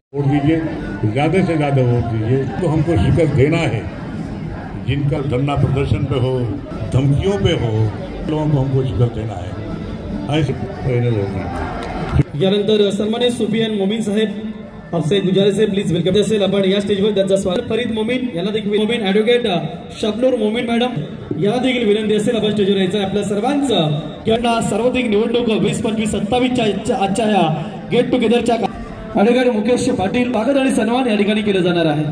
Vote दीजिए, ज़्यादा से ज़्यादा वोट दीजिए। तो हमको शिकस्त देना है, जिनका धरना प्रदर्शन पे हो, धमकियों पे हो, लोगों को हमको शिकस्त देना है। ऐसे फाइनल होगी। यानंतर सन्मानित सुफियान मोमीन साहेब, आपसे गुजारिश है प्लीज वेलकम असेल आपण या स्टेजवर त्यांचं स्वागत. फरीद मोमीन यांना देखील मोमीन ॲडव्होकेट शबनूर मोमीन मॅडम यांना देखील विनंती असेल आपण स्टेजवर यायचं. आपल्या सर्वांचं किंवा सार्वत्रिक निवडणूक 2025-27 आजच्या ह्या गेट टुगेदरच्या ॲडव्होकेट मुकेश पाटील स्वागत आणि सन्मान या ठिकाणी केलं जाणार आहे.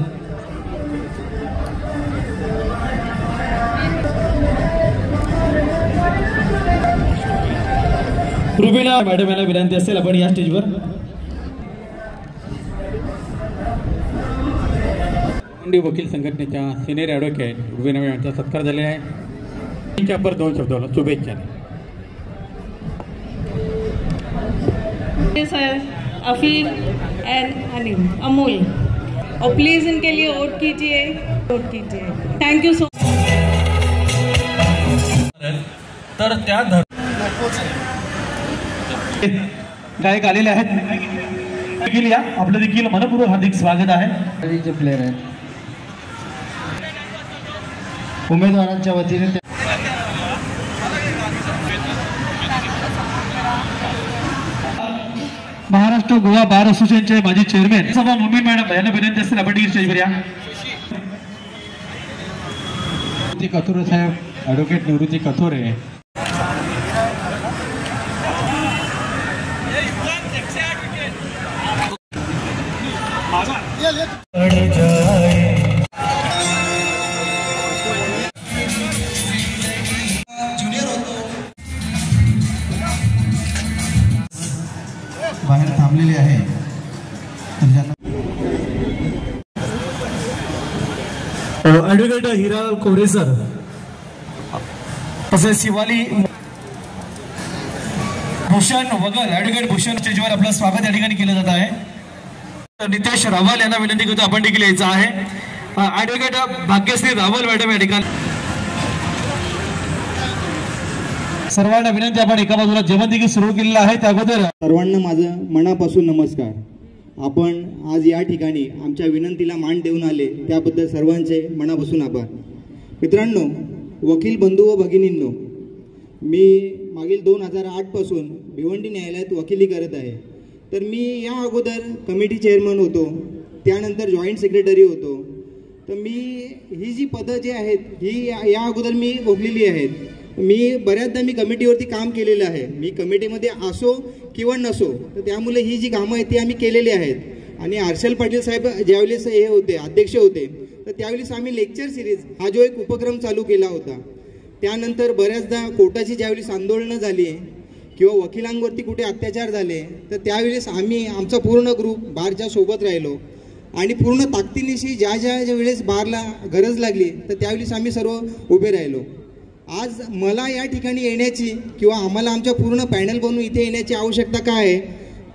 रुबीना मॅडम यांना विनंती असेल आपण या स्टेजवर. वकील संघटनेच्या सिनियर ॲडव्होकेट रुबीना मॅडम यांचा सत्कार झालेला आहे. त्यांच्यावर 2 शब्दाला शुभेच्छा. अफील एंड अनिल अमोल, और प्लीज इनके लिए वोट कीजिए, वोट कीजिए. Thank you so. तर त्या गायक आलेले आहेत देखील या आपलं देखील मनपूर्वक हार्दिक स्वागत आहे. जे प्लेयर आहेत उमेदवारांच्या वतीने महाराष्ट्र गोवा बार असोसिएशनचे माजी चेअरमॅन सभा मोमीन मॅडम यांना विनंती असेल आपण स्टेजवर या. कथोरे साहेब, ॲडव्होकेट निवृत्ती कथोरे. बाहेर थांबलेले आहे. ॲडव्होकेट हिरालाल कोरे सर, तसेच शिवाली भूषण वगल, ॲडव्होकेट भूषण स्टेजवर आपलं स्वागत या ठिकाणी केलं जात आहे. नितेश रावल यांना विनंती करतो आपण देखील यायचं आहे. ॲडव्होकेट भाग्यश्री रावल मॅडम या ठिकाणी. सर्वांना विनंती आपण एका बाजूला जेवण देखील सुरू केलेलं आहे. त्या अगोदर सर्वांना माझं मनापासून नमस्कार. आपण आज या ठिकाणी आमच्या विनंतीला मान देऊन आले त्याबद्दल सर्वांचे मनापासून आभार. मित्रांनो, वकील बंधू व भगिनींनो, मी मागील 2008 पासून भिवंडी न्यायालयात वकिली करत आहे. तर मी या अगोदर कमिटी चेअरमन होतो, त्यानंतर जॉईंट सेक्रेटरी होतो. तर मी ही जी पदं जी आहेत ही या अगोदर मी भोगलेली आहेत. मी बऱ्याचदा कमिटीवरती काम केलेलं आहे. मी कमिटीमध्ये असो किंवा नसो, तर त्यामुळे ही जी कामं आहेत ती आम्ही केलेली आहेत. आणि हर्षल पाटील साहेब ज्यावेळेस हे होते अध्यक्ष होते, तर त्यावेळेस आम्ही लेक्चर सिरीज हा जो एक उपक्रम चालू केला होता. त्यानंतर बऱ्याचदा कोर्टाची ज्यावेळेस आंदोलनं झाली किंवा वकिलांवरती कुठे अत्याचार झाले, तर त्यावेळेस आम्ही आमचा पूर्ण ग्रुप बारच्या सोबत राहिलो आणि पूर्ण ताकदीनिशी ज्या वेळेस बारला गरज लागली तर त्यावेळेस आम्ही सर्व उभे राहिलो. आज मला या ठिकाणी येण्याची किंवा आम्हाला आमच्या पूर्ण पॅनल बनवून इथे येण्याची आवश्यकता काय आहे,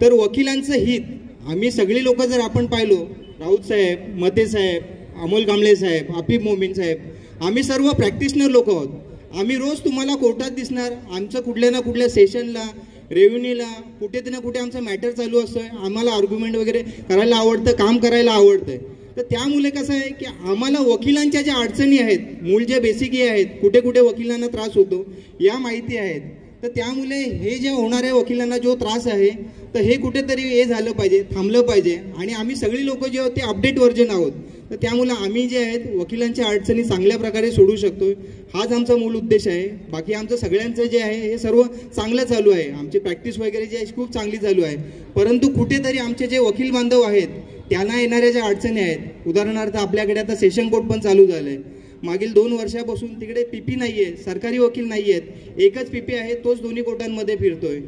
तर वकिलांचं हित. आम्ही सगळे लोक जर आपण पाहिलो, राऊत साहेब, मते साहेब, अमोल कांबळे साहेब, आफिफ मोमीन साहेब, आम्ही सर्व प्रॅक्टिशनर लोक आहोत. आम्ही रोज तुम्हाला कोर्टात दिसणार. आमचं कुठल्या ना कुठल्या सेशनला, रेव्हेन्यूला, कुठे ना कुठे आमचं मॅटर चालू असतं. आम्हाला आर्ग्युमेंट वगैरे करायला आवडतं, काम करायला आवडतं. तर त्यामुळे कसं आहे की आम्हाला वकिलांच्या ज्या अडचणी आहेत, मूळ जे बेसिक आहेत, कुठे कुठे वकिलांना त्रास होतो या माहिती आहेत. तर त्यामुळे हे जे होणाऱ्या वकिलांना जो त्रास आहे, तर हे कुठेतरी हे झालं पाहिजे, थांबलं पाहिजे. आणि आम्ही सगळी लोक जे आहोत ते अपडेट व्हर्जन आहोत. तर त्यामुळे आम्ही जे आहेत वकिलांच्या अडचणी चांगल्या प्रकारे सोडू शकतो, हाच आमचा मूळ उद्देश आहे. बाकी आमचं सगळ्यांचं जे आहे हे सर्व चांगलं चालू आहे. आमची प्रॅक्टिस वगैरे जी आहे खूप चांगली चालू आहे. परंतु कुठेतरी आमचे जे वकील बांधव आहेत त्यांना येणाऱ्या ज्या अडचणी आहेत, उदाहरणार्थ आपल्याकडे आता सेशन कोर्ट पण चालू झालं आहे. मागील 2 वर्षापासून तिकडे पीपी नाही आहे, सरकारी वकील नाही आहेत. एकच पीपी आहे, तोच दोन्ही कोर्टांमध्ये फिरतोय.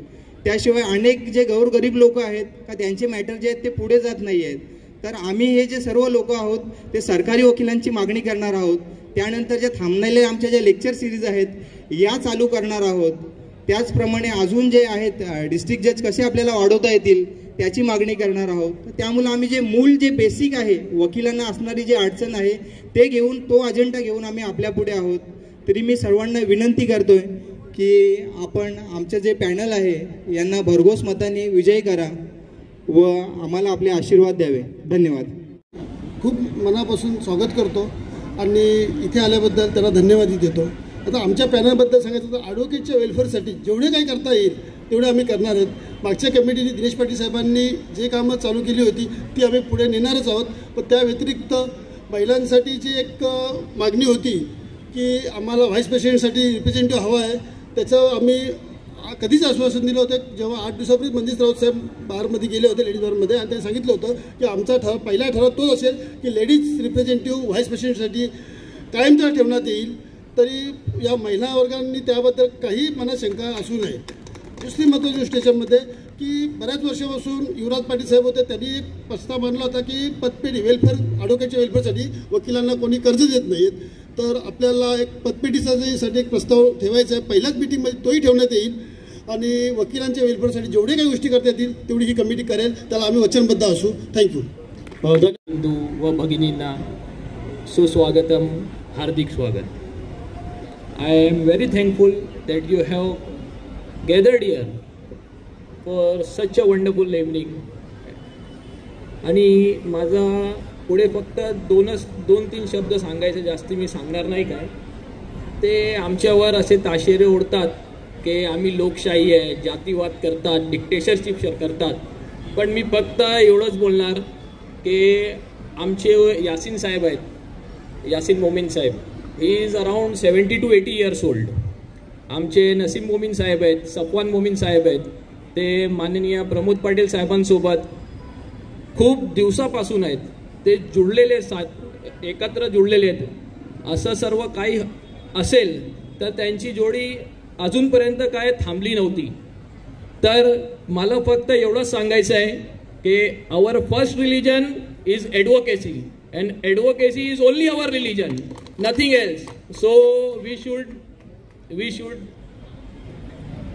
त्याशिवाय अनेक जे गौरगरीब लोक आहेत का त्यांचे मॅटर जे आहेत ते पुढे जात नाही आहेत. तर आम्ही हे जे सर्व लोक आहोत ते सरकारी वकिलांची मागणी करणार आहोत. त्यानंतर ज्या थांबलेल्या आमच्या ज्या लेक्चर सिरीज आहेत या चालू करणार आहोत. त्याचप्रमाणे अजून जे आहेत डिस्ट्रिक्ट जज कसे आपल्याला वाढवता येतील त्याची मागणी करणार आहोत. त्यामुळे आम्ही जे मूळ जे बेसिक आहे वकिलांना असणारी जी अडचण आहे ते घेऊन, तो अजेंडा घेऊन आम्ही आपल्या पुढे आहोत. तरी मी सर्वांना विनंती करतोय की आपण आमचं जे पॅनल आहे यांना भरघोस मताने विजयी करा व आम्हाला आपले आशीर्वाद द्यावे. धन्यवाद. खूप मनापासून स्वागत करतो आणि इथे आल्याबद्दल त्याला धन्यवादही देतो. आता आमच्या पॅनलबद्दल सांगायचं तर ॲडव्होकेटच्या वेलफेअरसाठी जेवढे काही करता येईल तेवढे आम्ही करणार आहेत. मागच्या कमिटीने दिनेश पाटील साहेबांनी जे कामं चालू केली होती ती आम्ही पुढे नेणारच आहोत. पण त्या व्यतिरिक्त महिलांसाठी जी एक मागणी होती की आम्हाला व्हाईस प्रेसिडेंटसाठी रिप्रेझेंटेटिव्ह हवा आहे, त्याचं आम्ही कधीच आश्वासन दिलं होतं. जेव्हा 8 दिवसापूर्वी मंजित राऊत साहेब बारमध्ये गेले होते, लेडीज बारमध्ये, आणि त्यांनी सांगितलं होतं की आमचा पहिला ठराव तोच असेल की लेडीज रिप्रेझेंटेटिव्ह व्हाईस प्रेसिडेंटसाठी कायमचा ठेवण्यात येईल. तरी या महिला वर्गांनी त्याबद्दल काही मनात शंका असू नये. दुसरी महत्त्वाची गोष्ट याच्यामध्ये की बऱ्याच वर्षापासून युवराज पाटील साहेब होते, त्यांनी एक प्रस्ताव मांडला होता की पतपेढी वेलफेअर ॲडव्होकेटच्या वेलफेअरसाठी वकिलांना कोणी कर्ज देत नाहीत, तर आपल्याला एक पतपेढीसाठी एक प्रस्ताव ठेवायचा आहे. पहिल्याच मीटिंगमध्ये तोही ठेवण्यात येईल आणि वकिलांच्या वेलफेअरसाठी जेवढे काही गोष्टी करता येतील तेवढी ही कमिटी करेल, त्याला आम्ही वचनबद्ध असू. थँक्यू. बंधू व भगिनींना सुस्वागतम, हार्दिक स्वागत. I am very thankful that you have gathered here for such a wonderful evening. आणि माझा पुढे फक्त 2-3 शब्द सांगायचे, जास्ती मी सांगणार नाही. काय ते आमच्यावर असे ताशेरे ओढतात की आम्ही लोकशाही आहे, जातीवाद करतात, डिक्टेटरशिप करतात. पण मी फक्त एवढंच बोलणार की आमचे यासीन साहेब आहेत, यासीन मोमीन साहेब, he is around 70 to 80 years old. आमचे नसीम मोमीन साहेब आहेत, सफवान मोमीन साहेब आहेत, ते माननीय प्रमोद पाटील साहेबांसोबत खूप दिवसापासून आहेत, ते जुळलेले एकत्र जुळलेले आहेत. असं सर्व काही असेल तर त्यांची जोडी अजूनपर्यंत काय थांबली नव्हती. तर मला फक्त एवढंच सांगायचं आहे की our first religion is advocacy and advocacy is only our religion, nothing else. So we should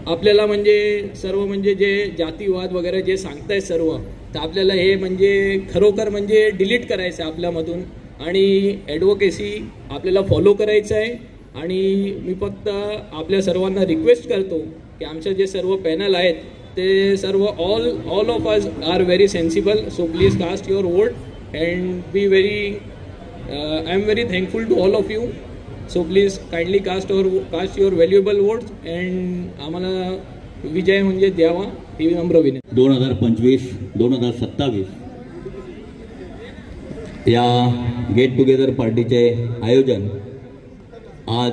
आपल्याला म्हणजे सर्व म्हणजे जे जातीवाद वगैरे जे सांगतायत सर्व, तर आपल्याला हे म्हणजे खरोखर म्हणजे डिलीट करायचं आहे आपल्यामधून आणि ॲडव्होकेसी आपल्याला फॉलो करायचं आहे. आणि मी फक्त आपल्या सर्वांना रिक्वेस्ट करतो की आमचे जे सर्व पॅनल आहेत ते सर्व all of us are very sensible. So please cast your vote and be very I am very thankful to all of you. So please kindly cast your valuable votes and आम्हाला विजय म्हणजे द्यावा ही नम्र विनंती. 2025-2027 या get together पार्टीचे आयोजन आज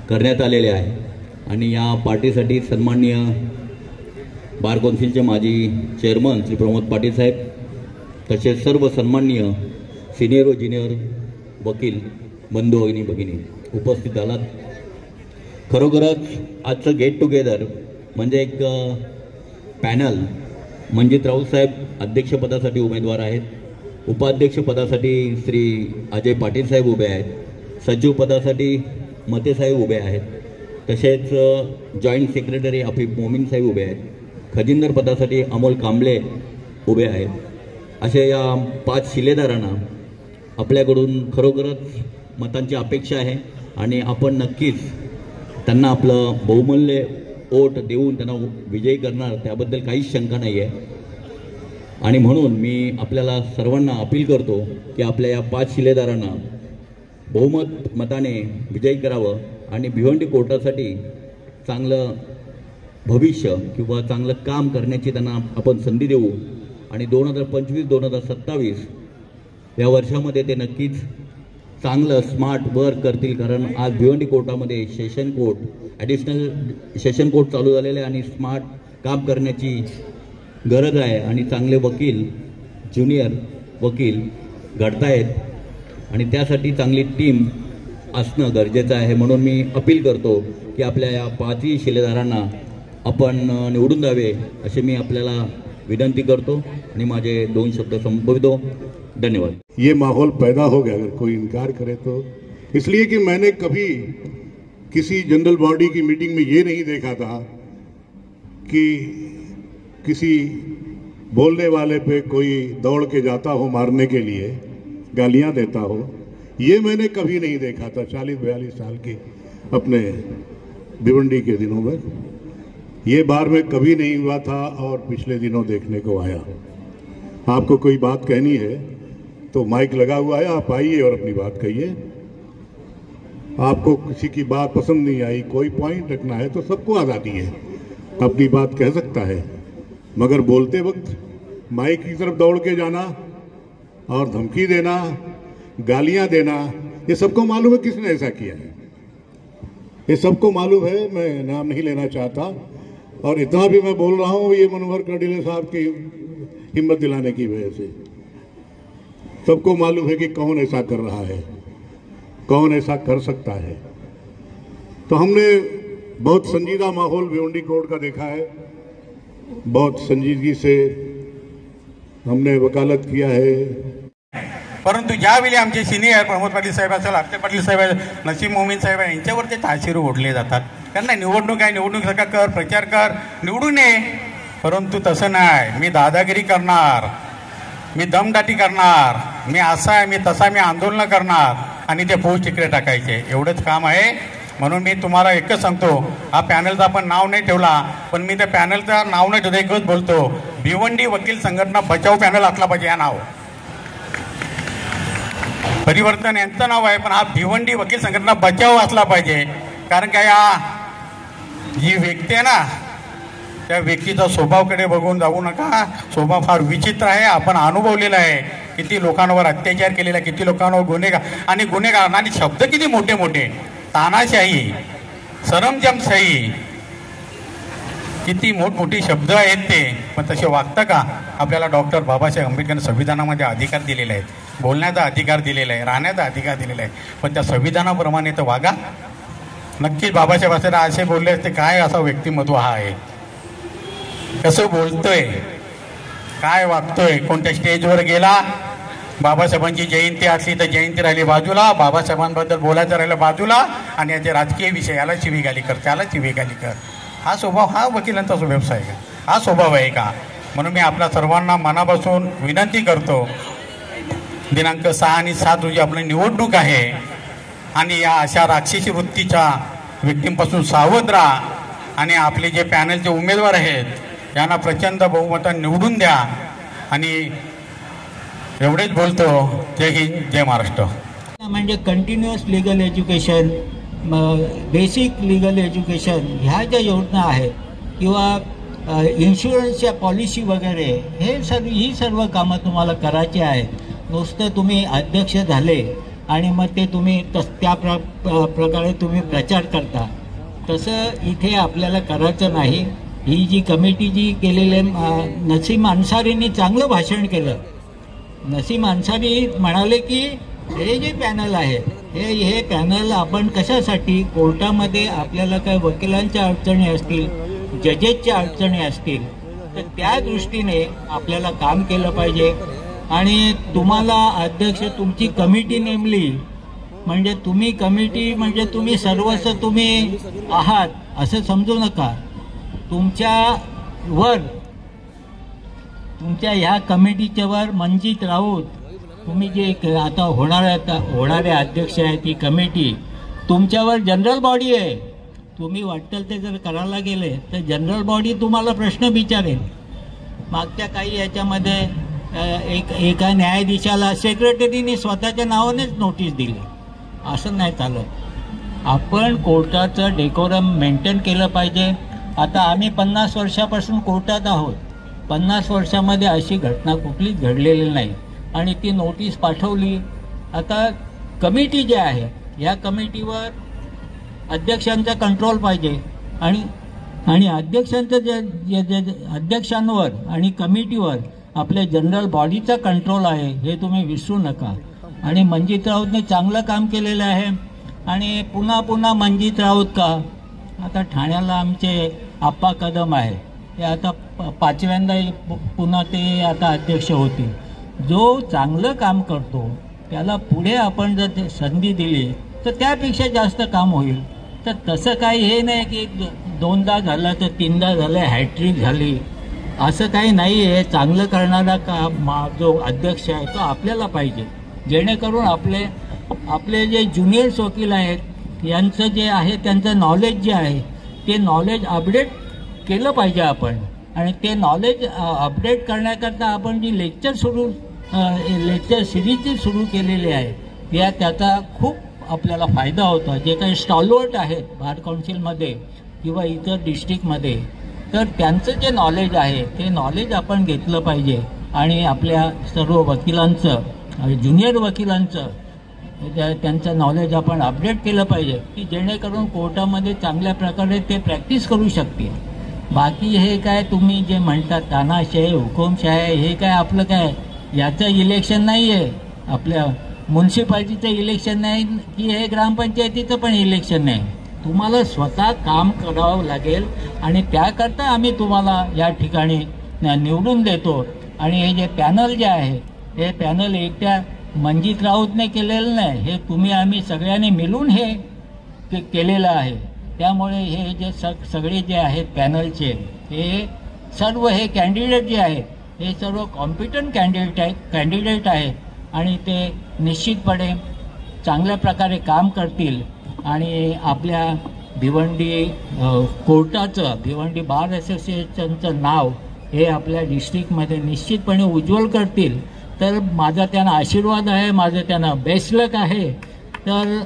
करण्यात आलेले आहे आणि या पार्टीसाठी सन्माननीय बार कौन्सिलचे माजी चेअरमन श्री प्रमोद पाटील साहेब, तसेच सर्व सन्माननीय सिनियर व ज्युनियर वकील बंधू भगिनी उपस्थित झालात. खरोखरच आजचं गेट टुगेदर म्हणजे एक पॅनल. मंजित राऊत साहेब अध्यक्षपदासाठी उमेदवार आहेत, उपाध्यक्षपदासाठी श्री अजय पाटील साहेब उभे आहेत, सचिव पदासाठी मते साहेब उभे आहेत, तसेच जॉईंट सेक्रेटरी आफिफ मोमीन साहेब उभे आहेत, खजिनदार पदासाठी अमोल कांबळे उभे आहेत. अशा या 5 शिलेदारांना आपल्याकडून खरोखरच मतांची अपेक्षा आहे आणि आपण नक्कीच त्यांना आपलं बहुमूल्य वोट देऊन त्यांना विजयी करणार, त्याबद्दल काहीच शंका नाही आहे. आणि म्हणून मी आपल्याला सर्वांना अपील करतो की आपल्या या 5 शिलेदारांना बहुमत मताने विजयी करावं आणि भिवंडी कोर्टासाठी चांगलं भविष्य किंवा चांगलं काम करण्याची त्यांना आपण संधी देऊ आणि 2025-2027 या वर्षामध्ये ते नक्कीच चांगलं स्मार्ट वर्क करतील. कारण आज भिवंडी कोर्टामध्ये session court, additional session court चालू झालेले आहे आणि स्मार्ट काम करण्याची गरज आहे आणि चांगले वकील, ज्युनियर वकील घडतायत आणि त्यासाठी चांगली टीम असणं गरजेचं आहे. म्हणून मी अपील करतो की आपल्या या 5 शिलेदारांना आपण निवडून द्यावे असे मी आपल्याला विनंती करतो आणि माझे 2 शब्द संपवितो. धन्यवाद. ये माहौल पैदा हो गया, अगर कोई इनकार करे तो इसलिए कि मैंने कभी किसी जनरल बॉडी की मीटिंग में ये नहीं देखा था कि किसी बोलने वाले पे कोई दौड़ के जाता हो मारने के लिए, गालियां देता हो. ये मैंने कभी नहीं देखा था 40-42 साल के अपने भिवंडी के दिनों में। ये बार में कभी नहीं हुआ था और पिछले दिनों देखने को आया। आपको कोई बात कहनी है तो माइक लगा हुआ है, आप आइए और अपनी बात कहिए। आपको किसी की बात पसंद नहीं आई, कोई पॉइंट रखना है तो सबको आज़ादी है, अपनी बात कह सकता है, मगर बोलते वक्त माइक की तरफ दौड़ के जाना और धमकी देना, गालियां देना, ये सबको मालूम है किसने ऐसा किया है, ये सबको मालूम है। मैं नाम नहीं लेना चाहता और इतना भी मैं बोल रहा हूँ, ये मनोहर कर्डिले साहब की हिम्मत दिलाने की वजह से। सबको मालूम है कि कौन ऐसा कर रहा है, कौन ऐसा कर सकता है। तो हमने बहुत संजीदा माहौल भिवंडी कोर्ट का देखा है, बहुत संजीदगी से हमने वकालत किया है। परंतु ज्यावेळी आमचे सिनियर प्रमोद पाटील साहेब असेल, अक्षय पाटील साहेब, नसीम मोमीन साहेब यांच्यावर ते ताशिरू ओढले जातात, त्यांना निवडणूक आहे, निवडणुकीचा कर, प्रचार कर, निवडून ये। परंतु तसं नाही, मी दादागिरी करणार, मी दमदाटी करणार, मी असा आहे, मी तसा, मी आंदोलन करणार आणि ते पोस्ट तिकडे टाकायचे, एवढंच काम आहे। म्हणून मी तुम्हाला एकच सांगतो, हा पॅनलचं आपण नाव नाही ठेवला, पण मी त्या पॅनलचं नाव नाही ठेवलं, एकच बोलतो, भिवंडी वकील संघटना बचाव पॅनल असला पाहिजे। या नाव परिवर्तन यांचं नाव आहे, पण हा भिवंडी वकील संघटना बचाव असला पाहिजे। कारण काय, जी व्यक्ती आहे ना, त्या व्यक्तीचा स्वभावाकडे बघून जाऊ नका, स्वभाव फार विचित्र आहे, आपण अनुभवलेला आहे, किती लोकांवर अत्याचार केलेला, किती लोकांवर गुन्हेगार आणि गुन्हेगार आणि शब्द किती मोठे मोठे, तानाशाही, सरंजामशाही, किती मोठमोठी शब्द आहेत ते, पण तसे वागतं का? आपल्याला डॉक्टर बाबासाहेब आंबेडकरांनी संविधानामध्ये अधिकार दिलेले आहेत, बोलण्याचा अधिकार दिलेला आहे, राहण्याचा अधिकार दिलेला आहे, पण त्या संविधानाप्रमाणे तर वागा। नक्कीच बाबासाहेब असे बोलले असते, काय असा व्यक्तिमत्व हा आहे, कसं बोलतोय, काय वागतोय, कोणत्या स्टेजवर गेला, बाबासाहेबांची जयंती असली तर जयंती राहिली बाजूला, बाबासाहेबांबद्दल बोलायचं राहिलं बाजूला, आणि याचे राजकीय विषय, याला शिवीगाली कर, त्याला शिवीगाली कर, हा स्वभाव, हा वकिलांचा व्यवसाय आहे, हा स्वभाव आहे का? म्हणून मी आपल्या सर्वांना मनापासून विनंती करतो, दिनांक 6 आणि 7 रोजी आपली निवडणूक आहे, आणि या अशा राक्षसी वृत्तीच्या व्यक्तींपासून सावध राहा, आणि आपले जे पॅनलचे उमेदवार आहेत यांना प्रचंड बहुमताने निवडून द्या। आणि एवढेच बोलतो, जय हिंद, जय महाराष्ट्र। म्हणजे continuous legal education, basic legal education, ह्या ज्या योजना आहेत किंवा इन्शुरन्सच्या पॉलिसी वगैरे, ही सर्व कामं तुम्हाला करायची आहेत। नुसतं तुम्ही अध्यक्ष झाले आणि मग ते तुम्ही त्या प्रकारे तुम्ही प्रचार करता, तसं इथे आपल्याला करायचं नाही। ही जी कमिटी जी केलेले, नसीम अन्सारींनी चांगलं भाषण केलं। नसीम अन्सारी म्हणाले की हे जे पॅनल आहे, हे पॅनल आपण कशासाठी, कोर्टामध्ये आपल्याला काय वकिलांच्या अडचणी असतील, जजेसच्या अडचणी असतील, तर त्या दृष्टीने आपल्याला काम केलं पाहिजे। आणि तुम्हाला अध्यक्ष तुमची कमिटी नेमली म्हणजे तुम्ही कमिटी म्हणजे तुम्ही सर्वस्व तुम्ही आहात असं समजू नका। तुमच्यावर, तुमच्या ह्या कमिटीच्या वर मंजित राऊत, तुम्ही जे आता होणारे अध्यक्ष आहे, ती कमिटी तुमच्यावर जनरल बॉडी आहे। तुम्ही वाटेल ते जर करायला गेले तर जनरल बॉडी तुम्हाला प्रश्न विचारेल। मागच्या काही याच्यामध्ये एका न्यायाधीशाला सेक्रेटरीने स्वतःच्या नावानेच नोटीस दिली, असं नाही चालत। आपण कोर्टाचं डेकोरम मेंटेन केलं पाहिजे। आता आम्ही 50 वर्षापासून कोर्टात आहोत, 50 वर्षामध्ये अशी घटना कुठलीच घडलेली नाही, आणि ती नोटीस पाठवली। आता कमिटी जी आहे, या कमिटीवर अध्यक्षांचा कंट्रोल पाहिजे, आणि अध्यक्षांवर आणि कमिटीवर आपल्या जनरल बॉडीचा कंट्रोल आहे, हे तुम्ही विसरू नका। आणि मंजित राऊतने चांगलं काम केलेलं आहे, आणि पुन्हा मंजित राऊत का, आता ठाण्याला आमचे आप्पा कदम आहे, ते आता 5व्यांदा पुन्हा ते आता अध्यक्ष होतील। जो चांगलं काम करतो त्याला पुढे आपण जर संधी दिली तर त्यापेक्षा जास्त काम होईल। तर तसं काही हे नाही की 2दा झालं तर 3दा झालं, हॅट्रिक झाली, असं काही नाही आहे। चांगलं करणारा जो अध्यक्ष आहे तो आपल्याला पाहिजे, जेणेकरून आपले जे ज्युनियर्स वकील आहेत यांचं जे आहे त्यांचं नॉलेज जे आहे ते नॉलेज अपडेट केलं पाहिजे आपण. आणि ते नॉलेज अपडेट करण्याकरता आपण जी लेक्चर सिरीज सुरू केलेली आहे त्याचा खूप आपल्याला फायदा होतो. जे काही स्टॉलवर्ट आहेत बार काउन्सिलमध्ये किंवा इतर डिस्ट्रिक्टमध्ये, तर त्यांचं जे नॉलेज आहे ते नॉलेज आपण घेतलं पाहिजे. आणि आपल्या सर्व वकिलांचं, ज्युनियर वकिलांचं त्यांचं नॉलेज आपण अपडेट केलं पाहिजे की जेणेकरून कोर्टामध्ये चांगल्या प्रकारे ते प्रॅक्टिस करू शकतील. बाकी हे काय तुम्ही जे म्हणतात तानाशाही, हुकुमशाही, हे काय आपलं काय याचं इलेक्शन नाही आहे, आपल्या म्युन्सिपाल्टीचं इलेक्शन नाही की हे ग्रामपंचायतीचं पण इलेक्शन नाही. तुम्हाला स्वतः काम करावं लागेल आणि त्याकरता आम्ही तुम्हाला या ठिकाणी निवडून देतो. आणि हे जे पॅनल जे आहे हे पॅनल एकट्या मंजित राऊतने केलेलं नाही, हे तुम्ही आम्ही सगळ्यांनी मिळून हे केलेलं आहे. त्यामुळे हे जे सगळे जे आहेत पॅनलचे हे सर्व हे कॅन्डिडेट जे आहेत हे सर्व कॉम्पिटंट कॅन्डिडेट आहेत आणि ते निश्चितपणे चांगल्या प्रकारे काम करतील. आणि आपल्या भिवंडी कोर्टाचं, भिवंडी बार असोसिएशनचं नाव हे आपल्या डिस्ट्रिक्टमध्ये निश्चितपणे उज्ज्वल करतील. तर माझा त्यांना आशीर्वाद आहे, माझं त्यांना बेस्ट लक आहे. तर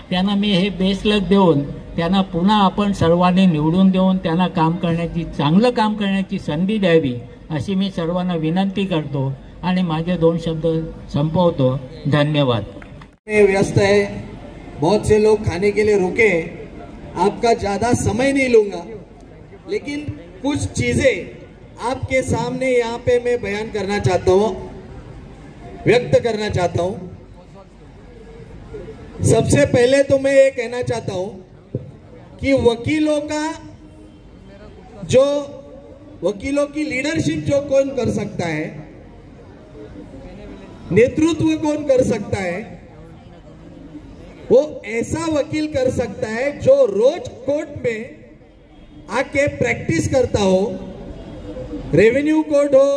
त्यांना मी हे बेस्ट लक देऊन त्यांना पुन्हा आपण सर्वांनी निवडून देऊन त्यांना चांगलं काम करण्याची संधी द्यावी अशी मी सर्वांना विनंती करतो आणि माझे 2 शब्द संपवतो. धन्यवाद. मैं व्यस्त है, बहुत से लोग खाने के लिए रुके, आपका ज़्यादा समय नहीं लूँगा, लेकिन कुछ चीज़ें आपके सामने यहाँ पे मैं बयान करना चाहता हूँ, व्यक्त करना चाहता हूँ. सबसे पहले तो मैं ये कहना चाहता हूँ कि वकीलों की लीडरशिप जो कौन कर सकता है, नेतृत्व कौन कर सकता है, वो ऐसा वकील कर सकता है जो रोज कोर्ट में आके प्रैक्टिस करता हो. रेवेन्यू कोर्ट हो,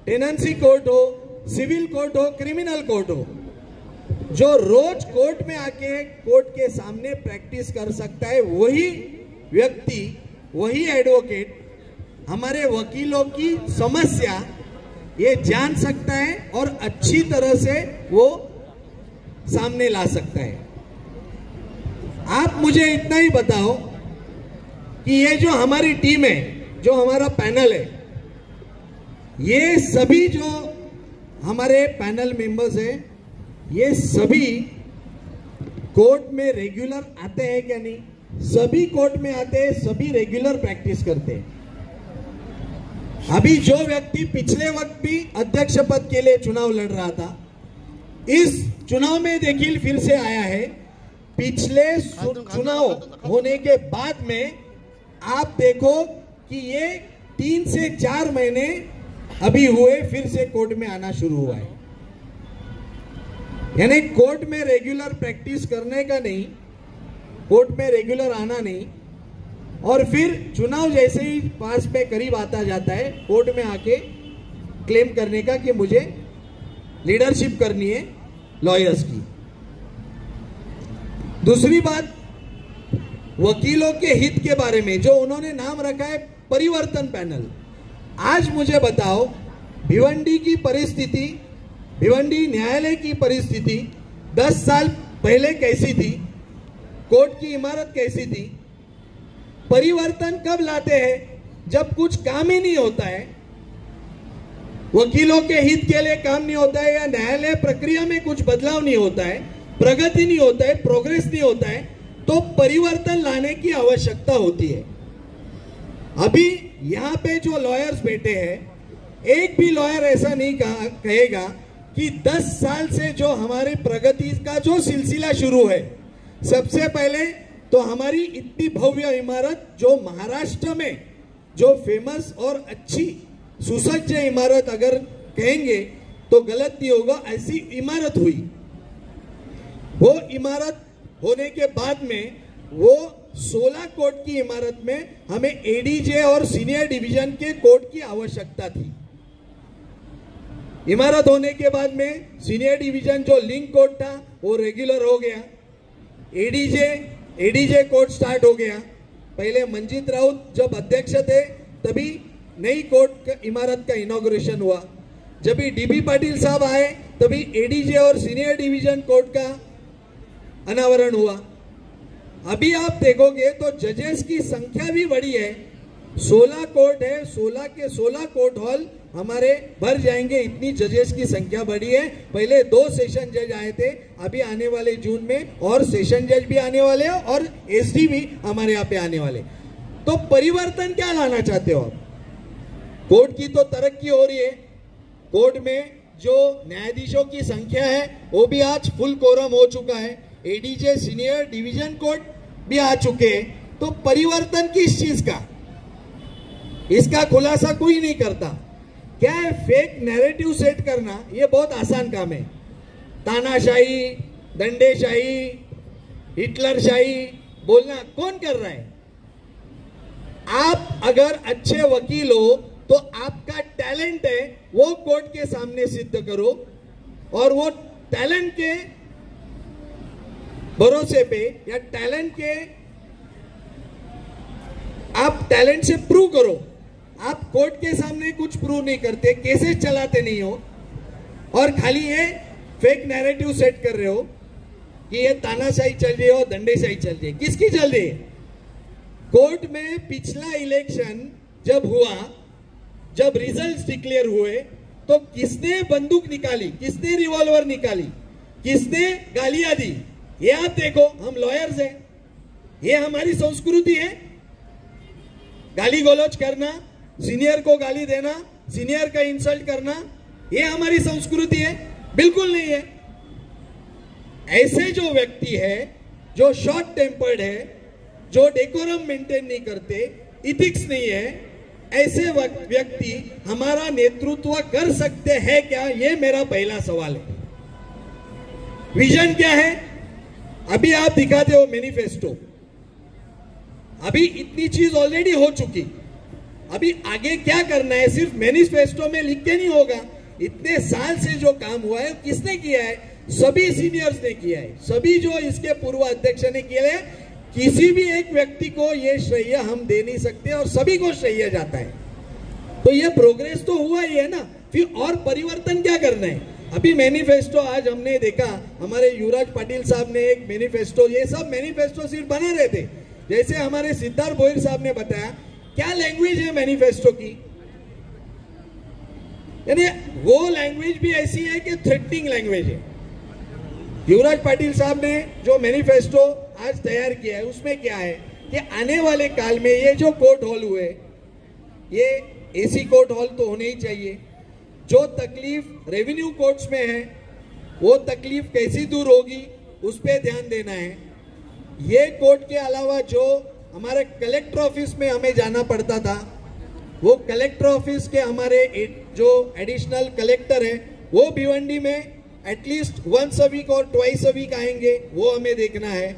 टेनेंसी कोर्ट हो, सिविल कोर्ट हो, क्रिमिनल कोर्ट हो, जो रोज कोर्ट में आके कोर्ट के सामने प्रैक्टिस कर सकता है, वही व्यक्ति, वही एडवोकेट हमारे वकीलों की समस्या ये जान सकता है और अच्छी तरह से वो सामने ला सकता है. आप मुझे इतना ही बताओ कि ये जो हमारी टीम है, जो हमारा पैनल है, ये सभी जो हमारे पैनल मेंबर्स हैं, ये सभी कोर्ट में रेगुलर आते हैं क्या नहीं? सभी कोर्ट में आते हैं, सभी रेगुलर प्रैक्टिस करते हैं. अभी जो व्यक्ति पिछले वक्त भी अध्यक्ष पद के लिए चुनाव लड़ रहा था, इस चुनाव में देखिए फिर से आया है. पिछले चुनाव होने के बाद में आप देखो कि ये 3 से 4 महीने अभी हुए फिर से कोर्ट में आना शुरू हुआ है. यानी कोर्ट में रेगुलर प्रैक्टिस करने का नहीं, कोर्ट में रेगुलर आना नहीं, और फिर चुनाव जैसे ही पास पे करीब आता जाता है कोर्ट में आके क्लेम करने का कि मुझे लीडरशिप करनी है लॉयर्स की. दूसरी बात, वकीलों के हित के बारे में जो उन्होंने नाम रखा है परिवर्तन पैनल. आज मुझे बताओ, भिवंडी की परिस्थिति, भिवंडी न्यायालय की परिस्थिति 10 साल पहले कैसी थी, कोर्ट की इमारत कैसी थी. परिवर्तन कब लाते हैं? जब कुछ काम ही नहीं होता है, वकीलों के हित के लिए काम नहीं होता है, या न्यायालय प्रक्रिया में कुछ बदलाव नहीं होता है, प्रगति नहीं होता है, प्रोग्रेस नहीं होता है, तो परिवर्तन लाने की आवश्यकता होती है. अभी यहाँ पे जो लॉयर्स बैठे हैं, एक भी लॉयर ऐसा नहीं कहेगा कि 10 साल से जो हमारी प्रगति का जो सिलसिला शुरू है, सबसे पहले तो हमारी इतनी भव्य इमारत जो महाराष्ट्र में जो फेमस और अच्छी सुसज्ज इमारत अगर कहेंगे तो गलत नहीं होगा, ऐसी इमारत हुई. वो इमारत होने के बाद में वो 16 कोर्ट की इमारत में हमें एडीजे और सीनियर डिवीजन के कोर्ट की आवश्यकता थी. इमारत होने के बाद में सीनियर डिवीजन जो लिंक कोर्ट था वो रेगुलर हो गया. एडीजे कोर्ट स्टार्ट हो गया। पहले मंजीत राउत जब अध्यक्ष थे तभी नई कोर्ट इमारत का इनॉग्रेशन हुआ। जब भी डीबी पाटिल साहब आए तभी एडीजे और सीनियर डिवीजन कोर्ट का अनावरण हुआ। अभी आप देखोगे तो जजेस की संख्या भी बढ़ी है। 16 कोर्ट है, 16 के 16 कोर्ट हॉल हमारे भर जाएंगे, इतनी जजेस की संख्या बढ़ी है। पहले 2 सेशन जज आए थे, अभी आने वाले जून में और सेशन जज भी आने वाले हैं और एसडी भी हमारे यहाँ पे आने वाले। तो परिवर्तन क्या लाना चाहते हो आप? कोर्ट की तो तरक्की हो रही है, कोर्ट में जो न्यायाधीशों की संख्या है वो भी आज फुल कोरम हो चुका है, एडीजे सीनियर डिवीजन कोर्ट भी आ चुके हैं। तो परिवर्तन किस चीज का, इसका खुलासा कोई नहीं करता। क्या है, फेक नैरेटिव सेट करना ये बहुत आसान काम है। तानाशाही, दंडेशाही, हिटलरशाही बोलना कौन कर रहा है? आप अगर अच्छे वकील हो तो आपका टैलेंट है वो कोर्ट के सामने सिद्ध करो और वो टैलेंट के भरोसे पे या टैलेंट के आप टैलेंट से प्रूव करो। आप कोर्ट के सामने कुछ प्रूव नहीं करते, केसेस चलाते नहीं हो और खाली ये फेक नैरेटिव सेट कर रहे हो कि ये तानाशाही चल रही हो, दंडेशाही चल रही है। किसकी चल रही है? कोर्ट में पिछला इलेक्शन जब हुआ, जब रिजल्ट्स डिक्लेयर हुए तो किसने बंदूक निकाली, किसने रिवॉल्वर निकाली, किसने गालियां दी? ये आप देखो, हम लॉयर्स हैं, ये हमारी संस्कृति है। गाली गलौज करना, सीनियर को गाली देना, सीनियर का इंसल्ट करना, ये हमारी संस्कृति है? बिल्कुल नहीं है। ऐसे जो व्यक्ति है जो शॉर्ट टेम्पर्ड है, जो डेकोरम मेंटेन नहीं करते, इथिक्स नहीं है, ऐसे व्यक्ति हमारा नेतृत्व कर सकते हैं क्या? ये मेरा पहला सवाल है। विजन क्या है? अभी आप दिखाते हो मैनिफेस्टो, अभी इतनी चीज ऑलरेडी हो चुकी, अभी आगे क्या करना है सिर्फ मैनिफेस्टो में लिख के नहीं होगा। इतने साल से जो काम हुआ है किसने किया है? सभी सीनियर्स ने किया है, सभी जो इसके पूर्व अध्यक्ष ने किया है। किसी भी एक व्यक्ति को ये श्रेय हम दे नहीं सकते और सभी को श्रेय जाता है। तो ये प्रोग्रेस तो हुआ ही है ना, फिर और परिवर्तन क्या करना है? अभी मैनिफेस्टो आज हमने देखा, हमारे युवराज पाटिल साहब ने एक मैनिफेस्टो, ये सब मैनिफेस्टो सिर्फ बना रहे थे। जैसे हमारे सिद्धार्थ भोईर साहब ने बताया, क्या लैंग्वेज है मैनिफेस्टो की? यानी वो लैंग्वेज भी ऐसी है कि थ्रेटनिंग लैंग्वेज है। युवराज पाटिल साहब ने जो मैनिफेस्टो आज तैयार किया है उसमें क्या है कि आने वाले काल में ये जो कोर्ट हॉल हुए, ये एसी कोर्ट हॉल तो होने ही चाहिए। जो तकलीफ रेवेन्यू कोर्ट्स में है वो तकलीफ कैसी दूर होगी उस पर ध्यान देना है। ये कोर्ट के अलावा जो हमारे कलेक्टर ऑफिस में हमें जाना पड़ता था, वो कलेक्टर ऑफिस के हमारे जो एडिशनल कलेक्टर है वो भिवंडी में एटलीस्ट वंस अ वीक और ट्वाइस अ वीक आएंगे, वो हमें देखना है।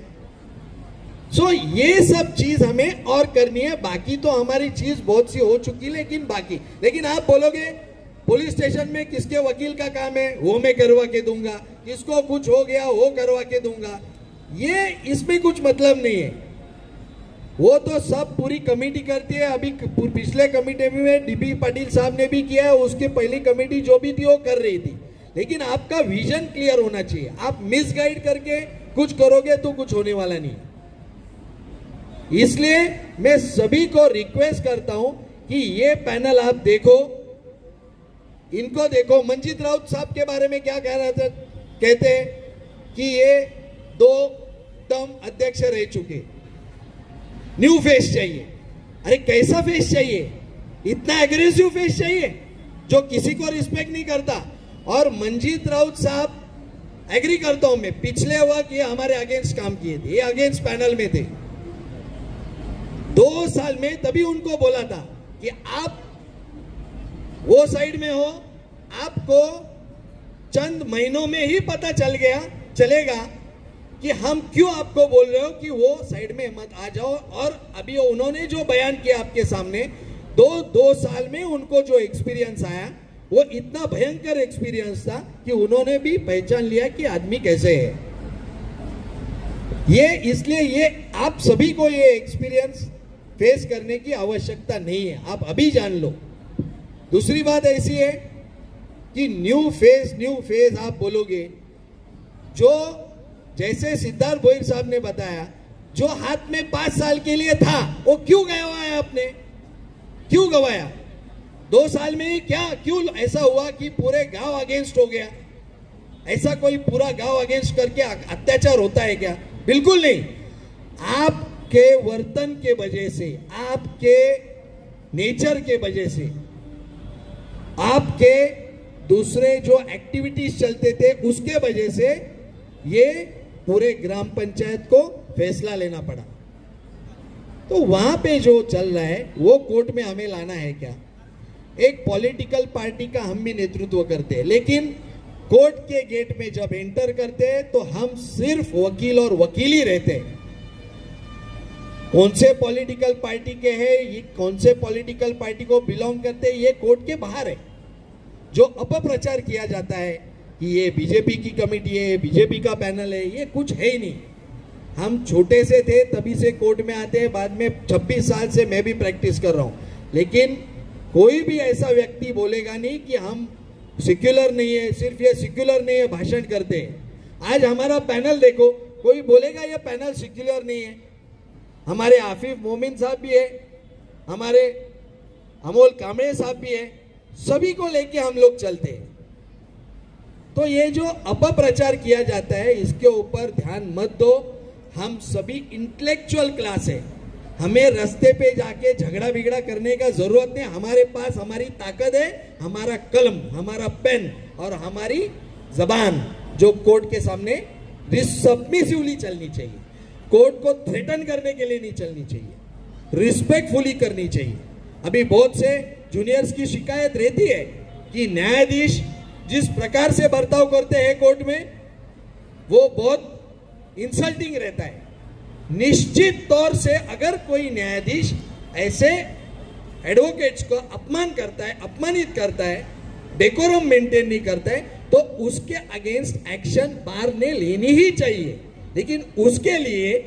सो ये सब चीज हमें और करनी है। बाकी तो हमारी चीज बहुत सी हो चुकी, लेकिन आप बोलोगे पुलिस स्टेशन में किसके वकील का काम है, वो मैं करवा के दूंगा, किसको कुछ हो गया वो करवा के दूंगा, ये इसमें कुछ मतलब नहीं है। वो तो सब पूरी कमेटी करती है। अभी पिछले कमेटी में डीबी पाटिल साहब ने भी किया है, उसकी पहली कमेटी जो भी थी वो कर रही थी। लेकिन आपका विजन क्लियर होना चाहिए। आप मिसगाइड करके कुछ करोगे तो कुछ होने वाला नहीं। इसलिए मैं सभी को रिक्वेस्ट करता हूं कि ये पैनल आप देखो, इनको देखो। मंजीत राउत साहब के बारे में क्या कह रहा था? कहते हैं कि ये 2 टर्म अध्यक्ष रह चुके, न्यू फेस चाहिए। अरे कैसा फेस चाहिए? इतना एग्रेसिव फेस चाहिए जो किसी को रिस्पेक्ट नहीं करता। और मंजीत राउत साहब, एग्री करता हूं मैं, पिछले वक्त ये हमारे अगेंस्ट काम किए थे, ये अगेंस्ट पैनल में थे 2 साल में। तभी उनको बोला था कि आप वो साइड में हो, आपको चंद महीनों में ही पता चलेगा कि हम क्यों आपको बोल रहे हो कि वो साइड में मत आ जाओ। और अभी उन्होंने जो बयान किया आपके सामने, 2 साल में उनको जो एक्सपीरियंस आया वो इतना भयंकर एक्सपीरियंस था कि उन्होंने भी पहचान लिया कि आदमी कैसे है। ये इसलिए ये आप सभी को ये एक्सपीरियंस फेस करने की आवश्यकता नहीं है, आप अभी जान लो। दूसरी बात ऐसी है कि न्यू फेज आप बोलोगे, जो जैसे सिद्धार्थ भोईर साहब ने बताया, जो हाथ में 5 साल के लिए था वो क्यों गवाया आपने, क्यों गवाया? 2 साल में ही क्या क्यों ऐसा हुआ कि पूरे गांव अगेंस्ट हो गया? ऐसा कोई पूरा गांव अगेंस्ट करके अत्याचार होता है क्या? बिल्कुल नहीं। आपके वर्तन के वजह से, आपके नेचर के वजह से, आपके दूसरे जो एक्टिविटीज चलते थे उसके वजह से ये पूरे ग्राम पंचायत को फैसला लेना पड़ा। तो वहां पे जो चल रहा है वो कोर्ट में हमें लाना है क्या? एक पॉलिटिकल पार्टी का हम भी नेतृत्व करते हैं, लेकिन कोर्ट के गेट में जब एंटर करते हैं तो हम सिर्फ वकील और वकील ही रहते हैं। कौन से पॉलिटिकल पार्टी के हैं, ये कौन से पॉलिटिकल पार्टी को बिलोंग करते हैं, ये कोर्ट के बाहर है। जो अपप्रचार किया जाता है कि ये बीजेपी की कमेटी है, बीजेपी का पैनल है, ये कुछ है ही नहीं। हम छोटे से थे तभी से कोर्ट में आते हैं, बाद में 26 साल से मैं भी प्रैक्टिस कर रहा हूं, लेकिन कोई भी ऐसा व्यक्ति बोलेगा नहीं कि हम सेक्युलर नहीं है, सिर्फ ये सेक्युलर नहीं है भाषण करते हैं। आज हमारा पैनल देखो, कोई बोलेगा ये पैनल सेक्युलर नहीं है? हमारे आफिफ मोमिन साहब भी है, हमारे अमोल कामड़े साहब भी है, सभी को लेके हम लोग चलते हैं। तो ये जो अपप्रचार किया जाता है इसके ऊपर ध्यान मत दो। हम सभी इंटेलेक्चुअल क्लास है, हमें रास्ते पे जाके झगड़ा बिगड़ा करने का जरूरत नहीं। हमारे पास हमारी ताकत है, हमारा कलम, हमारा पेन और हमारी जबान जो कोर्ट के सामने सबमिसिवली चलनी चाहिए। कोर्ट को थ्रेटन करने के लिए नहीं चलनी चाहिए, रिस्पेक्टफुली करनी चाहिए। अभी बहुत से जूनियर्स की शिकायत रहती है कि न्यायाधीश जिस प्रकार से बर्ताव करते हैं कोर्ट में वो बहुत इंसल्टिंग रहता है। निश्चित तौर से अगर कोई न्यायाधीश ऐसे एडवोकेट्स को अपमान करता है, अपमानित करता है, डेकोरम मेंटेन नहीं करता है, तो उसके अगेंस्ट एक्शन बार ने लेनी ही चाहिए, लेकिन उसके लिए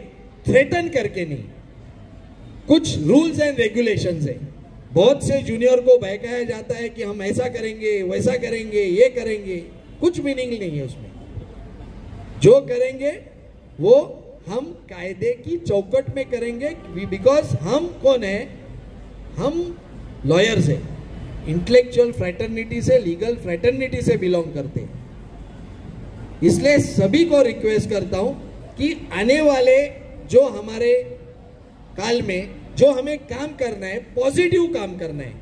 थ्रेटन करके नहीं। कुछ रूल्स एंड रेगुलेशंस है। बहुत से जूनियर को बहकाया जाता है कि हम ऐसा करेंगे, वैसा करेंगे, ये करेंगे, कुछ मीनिंग नहीं है उसमें। जो करेंगे वो हम कायदे की चौकट में करेंगे, बिकॉज हम कौन है? हम लॉयर्स है, इंटेलेक्चुअल फ्रैटर्निटी से, लीगल फ्रैटर्निटी से बिलोंग करते हैं। इसलिए सभी को रिक्वेस्ट करता हूं कि आने वाले जो हमारे काल में जो हमें काम करना है, पॉजिटिव काम करना है,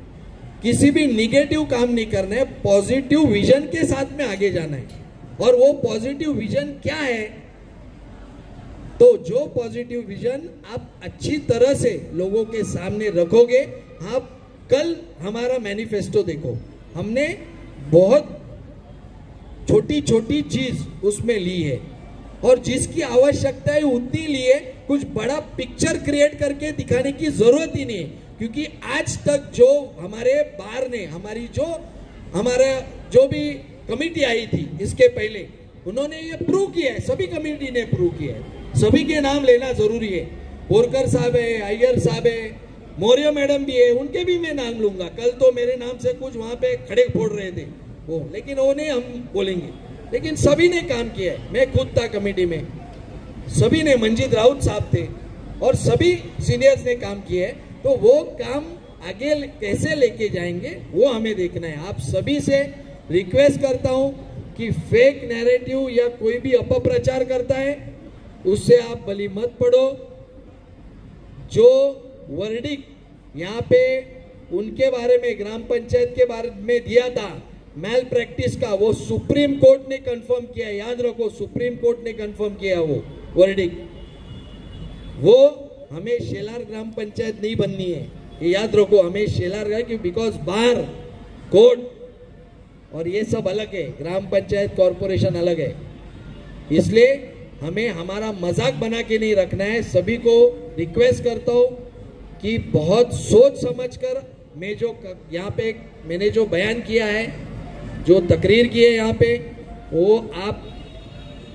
किसी भी निगेटिव काम नहीं करना है, पॉजिटिव विजन के साथ में आगे जाना है। और वो पॉजिटिव विजन क्या है? तो जो पॉजिटिव विजन आप अच्छी तरह से लोगों के सामने रखोगे, आप कल हमारा मैनिफेस्टो देखो, हमने बहुत छोटी छोटी चीज उसमें ली है और जिसकी आवश्यकता है उतनी ली है। कुछ बड़ा पिक्चर क्रिएट करके दिखाने की जरूरत ही नहीं है, क्योंकि आज तक जो हमारे बार ने, हमारा जो भी कमेटी आई थी इसके पहले, उन्होंने ये प्रूव किया है, सभी कमेटी ने प्रूव किया है। सभी के नाम लेना जरूरी है। बोरकर साहब है, अय्यर साहब है, मौर्य मैडम भी है, उनके भी मैं नाम लूंगा। कल तो मेरे नाम से कुछ वहां पे खड़े फोड़ रहे थे वो, लेकिन वो नहीं हम बोलेंगे, लेकिन सभी ने काम किया है। मैं खुद था कमेटी में, सभी ने, मंजीत राउत साहब थे और सभी सीनियर्स ने काम किया है। तो वो काम आगे कैसे लेके जाएंगे वो हमें देखना है। आप सभी से रिक्वेस्ट करता हूं कि फेक नैरेटिव या कोई भी अपप्रचार करता है उससे आप बलि मत पड़ो। जो वर्डिक्ट यहाँ पे उनके बारे में, ग्राम पंचायत के बारे में दिया था मैल प्रैक्टिस का, वो सुप्रीम कोर्ट ने कंफर्म किया। याद रखो, सुप्रीम कोर्ट ने कंफर्म किया वो वर्डिक्ट। वो हमें शेलार ग्राम पंचायत नहीं बननी है, ये याद रखो। हमें शेलार है कि बिकॉज बार कोर्ट और ये सब अलग है, ग्राम पंचायत कॉरपोरेशन अलग है। इसलिए हमें हमारा मजाक बना के नहीं रखना है। सभी को रिक्वेस्ट करता हूं कि बहुत सोच समझकर मैं जो यहाँ पे मैंने जो बयान किया है, जो तकरीर की है यहाँ पे, वो आप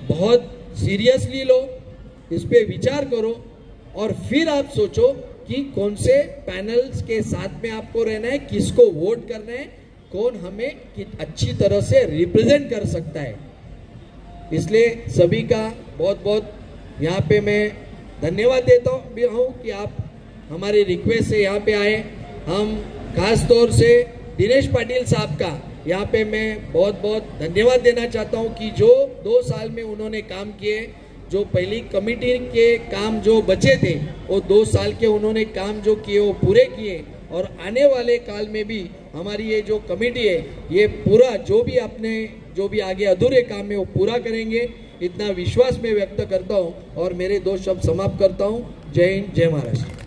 बहुत सीरियसली लो इस पे विचार करो और फिर आप सोचो कि कौन से पैनल्स के साथ में आपको रहना है, किसको वोट करना है, कौन हमें अच्छी तरह से रिप्रेजेंट कर सकता है। इसलिए सभी का बहुत बहुत यहाँ पे मैं धन्यवाद देता हूँ कि आप हमारी रिक्वेस्ट से यहाँ पे आए। हम खास तौर से दिनेश पाटिल साहब का यहाँ पे मैं बहुत बहुत धन्यवाद देना चाहता हूँ कि जो 2 साल में उन्होंने काम किए, जो पहली कमेटी के काम जो बचे थे वो 2 साल के उन्होंने काम जो किए वो पूरे किए, और आने वाले काल में भी हमारी ये जो कमेटी है ये पूरा जो भी आगे अधूरे काम है वो पूरा करेंगे, इतना विश्वास मैं व्यक्त करता हूँ और मेरे 2 शब्द समाप्त करता हूँ। जय हिंद, जय महाराष्ट्र।